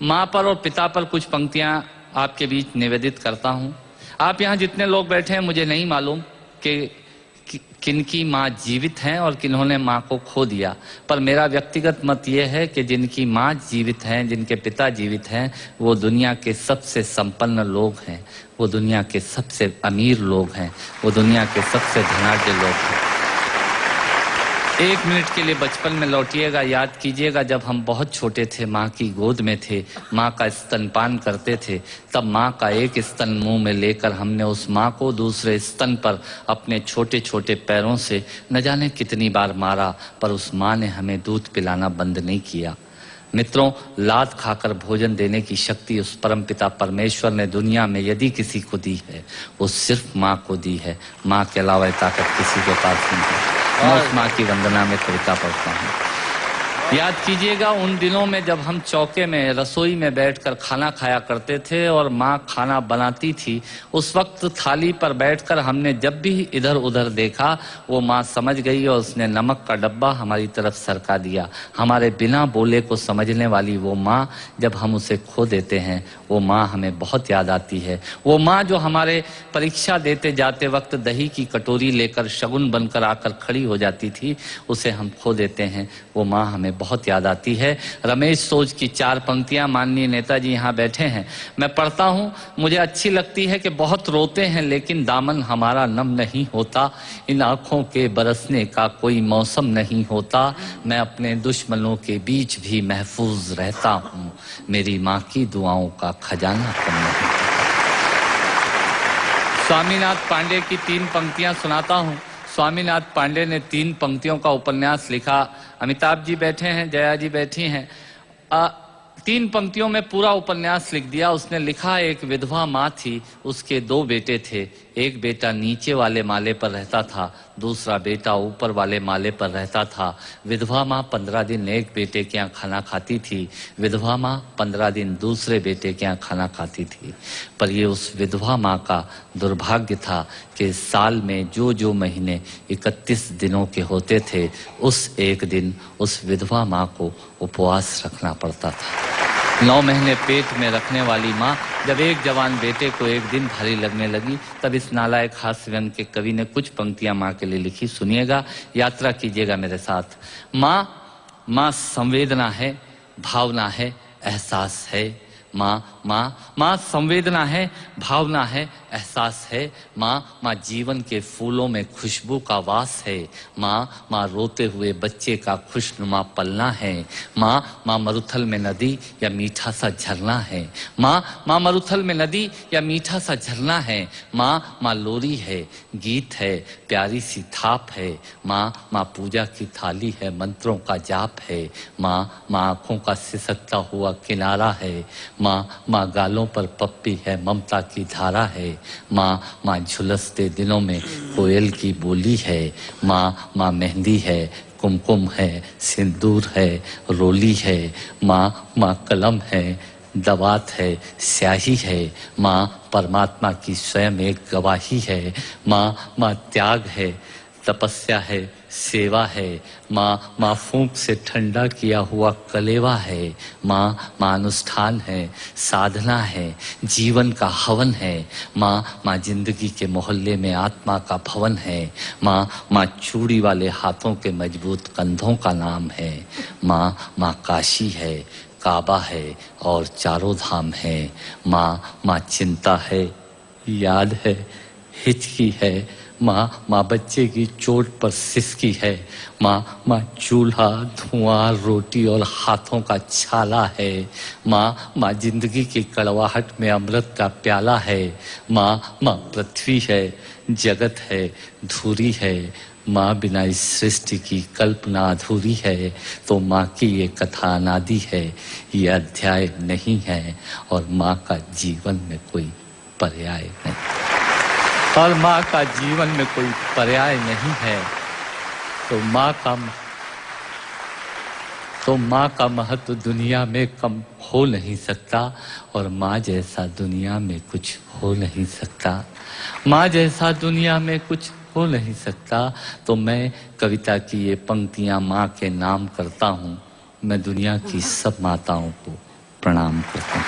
माँ पर और पिता पर कुछ पंक्तियां आपके बीच निवेदित करता हूं। आप यहाँ जितने लोग बैठे हैं, मुझे नहीं मालूम कि किनकी माँ जीवित हैं और किन्होंने माँ को खो दिया, पर मेरा व्यक्तिगत मत यह है कि जिनकी माँ जीवित हैं, जिनके पिता जीवित हैं, वो दुनिया के सबसे संपन्न लोग हैं, वो दुनिया के सबसे अमीर लोग हैं, वो दुनिया के सबसे धनाढ्य लोग हैं। 1 मिनट के लिए बचपन में लौटिएगा, याद कीजिएगा जब हम बहुत छोटे थे, माँ की गोद में थे, माँ का स्तनपान करते थे, तब माँ का एक स्तन मुंह में लेकर हमने उस माँ को दूसरे स्तन पर अपने छोटे छोटे पैरों से न जाने कितनी बार मारा, पर उस माँ ने हमें दूध पिलाना बंद नहीं किया। मित्रों, लात खाकर भोजन देने की शक्ति उस परमपिता परमेश्वर ने दुनिया में यदि किसी को दी है, वो सिर्फ माँ को दी है। माँ के अलावा ताकत किसी के पास नहीं है। मैं उस माँ की वंदना में कविता पढ़ता हूँ। याद कीजिएगा उन दिनों में जब हम चौके में रसोई में बैठकर खाना खाया करते थे और माँ खाना बनाती थी, उस वक्त थाली पर बैठकर हमने जब भी इधर उधर देखा, वो माँ समझ गई और उसने नमक का डब्बा हमारी तरफ सरका दिया। हमारे बिना बोले को समझने वाली वो माँ, जब हम उसे खो देते हैं, वो माँ हमें बहुत याद आती है। वो माँ जो हमारे परीक्षा देते जाते वक्त दही की कटोरी लेकर शगुन बनकर आकर खड़ी हो जाती थी, उसे हम खो देते हैं, वो माँ हमें बहुत याद आती है। रमेश सोज की 4 पंक्तियां माननीय नेताजी यहाँ बैठे हैं, मैं पढ़ता हूँ। मुझे अच्छी लगती है कि बहुत रोते हैं लेकिन दामन हमारा नम नहीं होता, इन आंखों के बरसने का कोई मौसम नहीं होता, मैं अपने दुश्मनों के बीच भी महफूज रहता हूँ, मेरी माँ की दुआओं का खजाना कम नहीं। स्वामीनाथ पांडे की 3 पंक्तियां सुनाता हूँ। स्वामीनाथ पांडे ने 3 पंक्तियों का उपन्यास लिखा। अमिताभ जी बैठे हैं, जया जी बैठी हैं। 3 पंक्तियों में पूरा उपन्यास लिख दिया उसने। लिखा, एक विधवा माँ थी, उसके 2 बेटे थे। एक बेटा नीचे वाले माले पर रहता था, दूसरा बेटा ऊपर वाले माले पर रहता था। विधवा माँ 15 दिन एक बेटे के यहाँ खाना खाती थी, विधवा माँ 15 दिन दूसरे बेटे के यहाँ खाना खाती थी। पर ये उस विधवा माँ का दुर्भाग्य था कि साल में जो महीने 31 दिनों के होते थे, उस एक दिन उस विधवा माँ को उपवास रखना पड़ता था। 9 महीने पेट में रखने वाली माँ जब एक जवान बेटे को एक दिन भारी लगने लगी, तब इस नालायक हास्य व्यंग के कवि ने कुछ पंक्तियां माँ के लिए लिखी। सुनिएगा, यात्रा कीजिएगा मेरे साथ। माँ संवेदना है, भावना है, एहसास है। माँ संवेदना है, भावना है, एहसास है। माँ जीवन के फूलों में खुशबू का वास है। माँ रोते हुए बच्चे का खुशनुमा पलना है। माँ मरुथल में नदी या मीठा सा झरना है। माँ मरुथल में नदी या मीठा सा झरना है। माँ लोरी है, गीत है, प्यारी सी थाप है। माँ पूजा की थाली है, मंत्रों का जाप है। माँ आंखों का सिसकता हुआ किनारा है। माँ गालों पर पप्पी है, ममता की धारा है। माँ झुलसते दिनों में कोयल की बोली है। माँ मेहंदी है, कुमकुम है, सिंदूर है, रोली है। माँ कलम है, दवात है, स्याही है। माँ परमात्मा की स्वयं एक गवाही है। माँ त्याग है, तपस्या है, सेवा है। माँ फूंक से ठंडा किया हुआ कलेवा है। माँ अनुष्ठान है, साधना है, जीवन का हवन है। माँ जिंदगी के मोहल्ले में आत्मा का भवन है। माँ चूड़ी वाले हाथों के मजबूत कंधों का नाम है। माँ काशी है, काबा है और चारों धाम है। माँ चिंता है, याद है, हिचकी है। माँ बच्चे की चोट पर सिसकी है। माँ चूल्हा, धुआं, रोटी और हाथों का छाला है। माँ जिंदगी की कड़वाहट में अमृत का प्याला है। माँ पृथ्वी है, जगत है, धुरी है। माँ बिना इस सृष्टि की कल्पना अधूरी है। तो माँ की ये कथा अनादि है, ये अध्याय नहीं है, और माँ का जीवन में कोई पर्याय नहीं, और माँ का जीवन में कोई पर्याय नहीं है। तो माँ का महत्व दुनिया में कम हो नहीं सकता, और माँ जैसा दुनिया में कुछ हो नहीं सकता। माँ जैसा दुनिया में कुछ हो नहीं सकता। तो मैं कविता की ये पंक्तियां माँ के नाम करता हूँ। मैं दुनिया की सब माताओं को प्रणाम करता हूँ।